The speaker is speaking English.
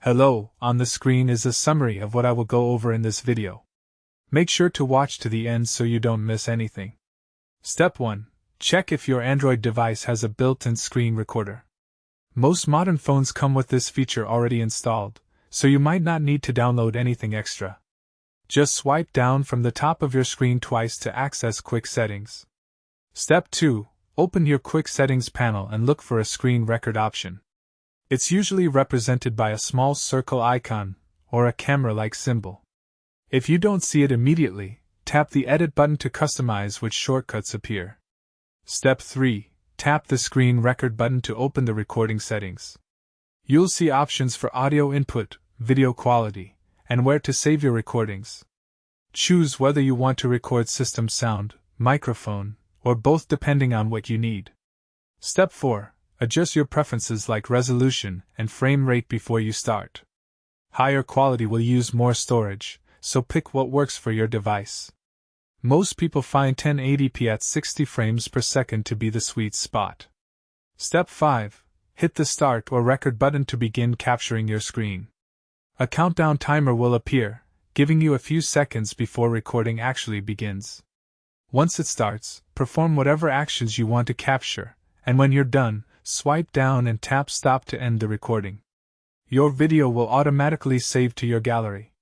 Hello, on the screen is a summary of what I will go over in this video. Make sure to watch to the end so you don't miss anything. Step 1. Check if your Android device has a built-in screen recorder. Most modern phones come with this feature already installed, so you might not need to download anything extra. Just swipe down from the top of your screen twice to access Quick Settings. Step 2. Open your Quick Settings panel and look for a screen record option. It's usually represented by a small circle icon or a camera-like symbol. If you don't see it immediately, tap the Edit button to customize which shortcuts appear. Step 3. Tap the Screen Record button to open the recording settings. You'll see options for audio input, video quality, and where to save your recordings. Choose whether you want to record system sound, microphone, or both depending on what you need. Step 4. Adjust your preferences like resolution and frame rate before you start. Higher quality will use more storage, so pick what works for your device. Most people find 1080p at 60 frames per second to be the sweet spot. Step 5. Hit the Start or Record button to begin capturing your screen. A countdown timer will appear, giving you a few seconds before recording actually begins. Once it starts, perform whatever actions you want to capture, and when you're done, swipe down and tap Stop to end the recording. Your video will automatically save to your gallery.